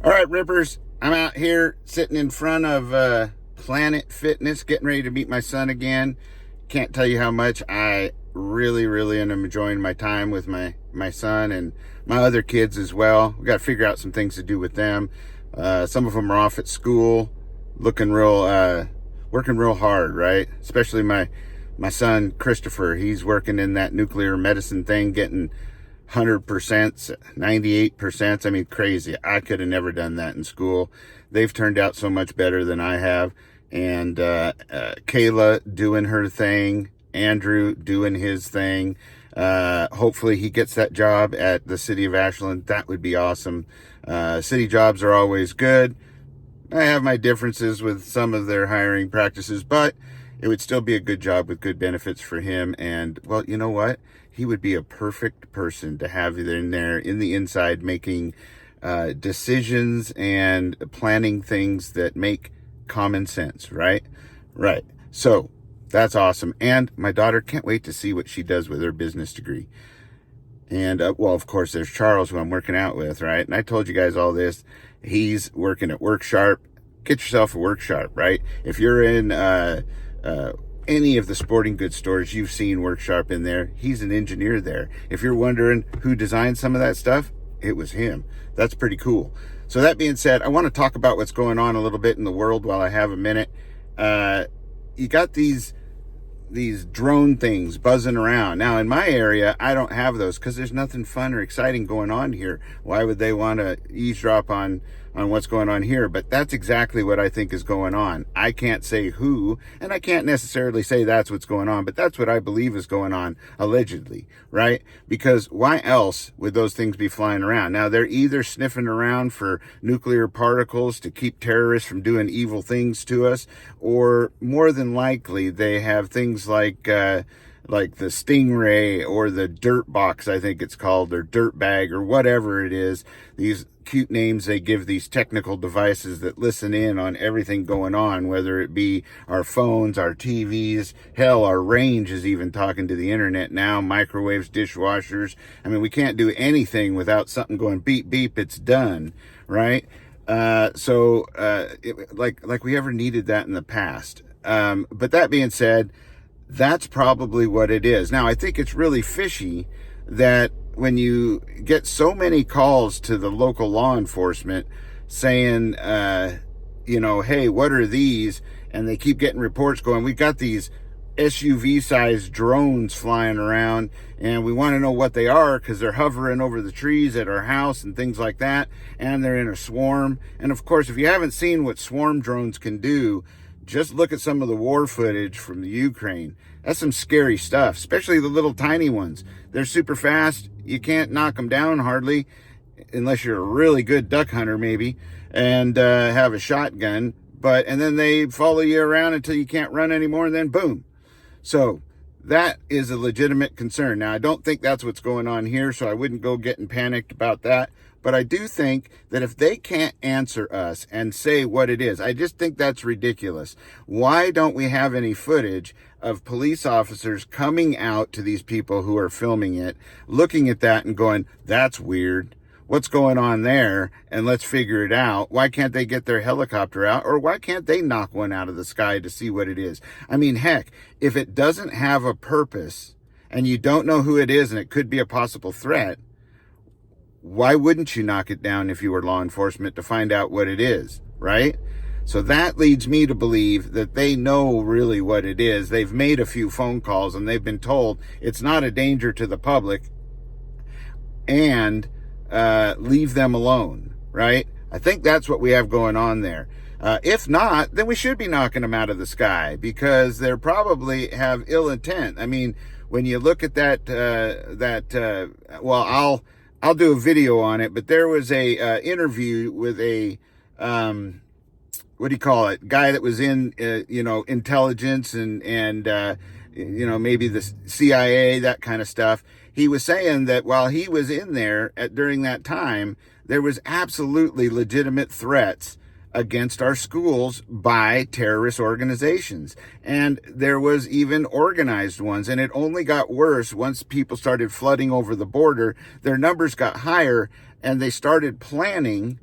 All right, Rippers, I'm out here sitting in front of Planet Fitness, getting ready to meet my son again. Can't tell you how much I really am enjoying my time with my son and my other kids as well. We got to figure out some things to do with them. Some of them are off at school, looking working real hard, right? Especially my son Christopher. He's working in that nuclear medicine thing, getting 100%, 98%. I mean, crazy. I could have never done that in school. They've turned out so much better than I have. And Kayla doing her thing, Andrew doing his thing. Hopefully he gets that job at the city of Ashland. That would be awesome. City jobs are always good. I have my differences with some of their hiring practices, but it would still be a good job with good benefits for him. And, well, you know what? He would be a perfect person to have in there in the inside making decisions and planning things that make common sense, right? Right. So that's awesome. And my daughter can't wait to see what she does with her business degree. And, well, of course, there's Charles, who I'm working out with, right? And I told you guys all this. He's working at Work Sharp. Get yourself a Work Sharp, right? If you're in any of the sporting goods stores, you've seen Work Sharp in there. He's an engineer there. If you're wondering who designed some of that stuff, it was him. That's pretty cool. So that being said, I want to talk about what's going on a little bit in the world while I have a minute. You got these drone things buzzing around. Now, in my area, I don't have those because there's nothing fun or exciting going on here. Why would they want to eavesdrop on what's going on here? But that's exactly what I think is going on. I can't say who, and I can't necessarily say that's what's going on, but that's what I believe is going on, allegedly, right? Because why else would those things be flying around? Now, they're either sniffing around for nuclear particles to keep terrorists from doing evil things to us, or more than likely, they have things like the Stingray or the Dirt Box, I think it's called, or Dirt Bag, or whatever it is. These cute names they give these technical devices that listen in on everything going on, whether it be our phones, our TVs, hell, our range is even talking to the internet now, microwaves, dishwashers. I mean, we can't do anything without something going beep, beep, it's done, right? Like we ever needed that in the past. But that being said, that's probably what it is. Now, I think it's really fishy that when you get so many calls to the local law enforcement saying, hey, what are these? And they keep getting reports going, we got these SUV-sized drones flying around, and we want to know what they are because they're hovering over the trees at our house and things like that, and they're in a swarm. And, of course, if you haven't seen what swarm drones can do, just look at some of the war footage from the Ukraine. That's some scary stuff, especially the little tiny ones. They're super fast. You can't knock them down hardly, unless you're a really good duck hunter maybe, and have a shotgun. And then they follow you around until you can't run anymore, and then boom. So that is a legitimate concern. Now, I don't think that's what's going on here, so I wouldn't go getting panicked about that. But I do think that if they can't answer us and say what it is, I just think that's ridiculous. Why don't we have any footage of police officers coming out to these people who are filming it, looking at that and going, that's weird. What's going on there? And let's figure it out. Why can't they get their helicopter out? Or why can't they knock one out of the sky to see what it is? I mean, heck, if it doesn't have a purpose and you don't know who it is and it could be a possible threat, why wouldn't you knock it down if you were law enforcement to find out what it is, right? So that leads me to believe that they know really what it is. They've made a few phone calls and they've been told it's not a danger to the public and leave them alone, right? I think that's what we have going on there. If not, then we should be knocking them out of the sky because they probably have ill intent. I mean, when you look at I'll do a video on it, but there was a interview with a guy that was in intelligence and maybe the CIA, that kind of stuff. He was saying that while he was in there during that time, there was absolutely legitimate threats against our schools by terrorist organizations. And there was even organized ones. And it only got worse once people started flooding over the border. Their numbers got higher and they started planning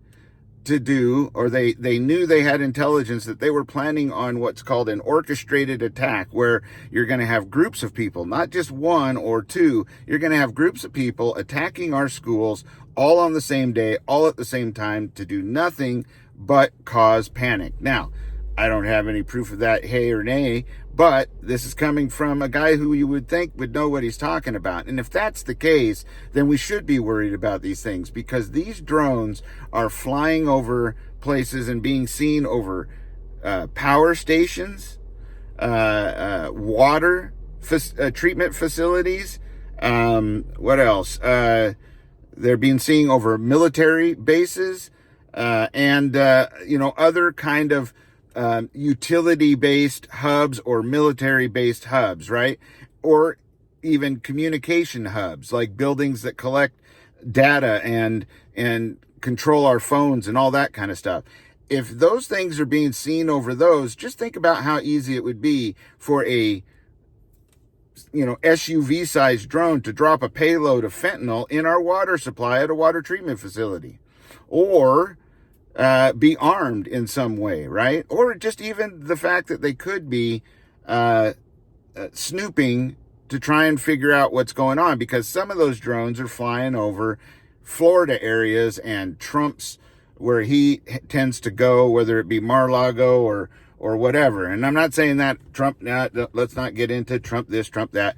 to do, or they knew they had intelligence that they were planning on what's called an orchestrated attack, where you're going to have groups of people, not just one or two. You're going to have groups of people attacking our schools all on the same day, all at the same time, to do nothing but cause panic. Now, I don't have any proof of that, hey or nay, but this is coming from a guy who you would think would know what he's talking about. And if that's the case, then we should be worried about these things, because these drones are flying over places and being seen over power stations, water treatment facilities. What else? They're being seen over military bases, and other kind of utility-based hubs or military-based hubs, right? Or even communication hubs, like buildings that collect data and control our phones and all that kind of stuff. If those things are being seen over those, just think about how easy it would be for a SUV-sized drone to drop a payload of fentanyl in our water supply at a water treatment facility, or be armed in some way, right? Or just even the fact that they could be snooping to try and figure out what's going on, because some of those drones are flying over Florida areas and Trump's, where he tends to go, whether it be Mar-a-Lago or whatever. And I'm not saying that Trump, let's not get into Trump this, Trump that.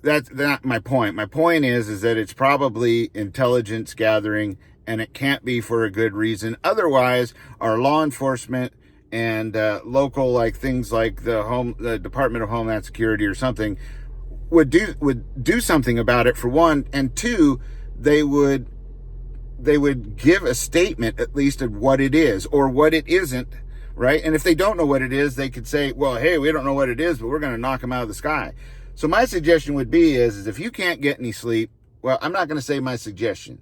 That's not my point. My point is that it's probably intelligence gathering, and it can't be for a good reason. Otherwise, our law enforcement and local, like things like the Department of Homeland Security or something, would do something about it, for one, and two, they would give a statement at least of what it is or what it isn't, right? And if they don't know what it is, they could say, well, hey, we don't know what it is, but we're going to knock them out of the sky. So my suggestion would be is if you can't get any sleep, well, I'm not going to say my suggestion.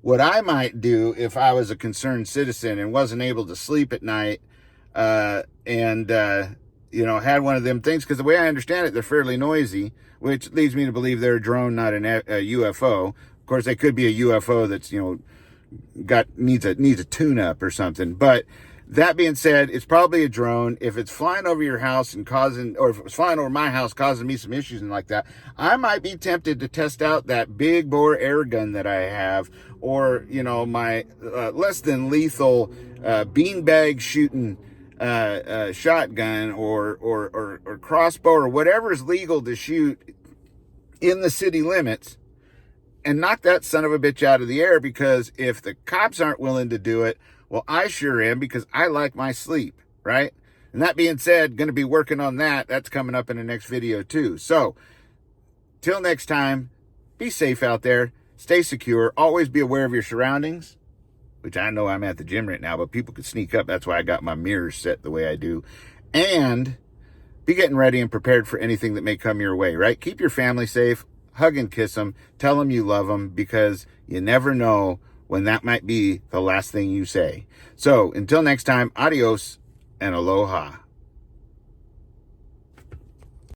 What I might do if I was a concerned citizen and wasn't able to sleep at night, and had one of them things, because the way I understand it, they're fairly noisy, which leads me to believe they're a drone, not a UFO. Of course, they could be a UFO that's needs a tune-up or something. But that being said, it's probably a drone. If it's flying over your house and or if it was flying over my house causing me some issues and like that, I might be tempted to test out that big bore air gun that I have, or my less than lethal beanbag shooting shotgun or crossbow or whatever is legal to shoot in the city limits, and knock that son of a bitch out of the air. Because if the cops aren't willing to do it, well, I sure am, because I like my sleep, right? And that being said, going to be working on that. That's coming up in the next video too. So till next time, be safe out there, stay secure, always be aware of your surroundings, which I know I'm at the gym right now, but people could sneak up. That's why I got my mirrors set the way I do. And be getting ready and prepared for anything that may come your way, right? Keep your family safe, hug and kiss them, tell them you love them, because you never know when that might be the last thing you say. So until next time, adios and aloha.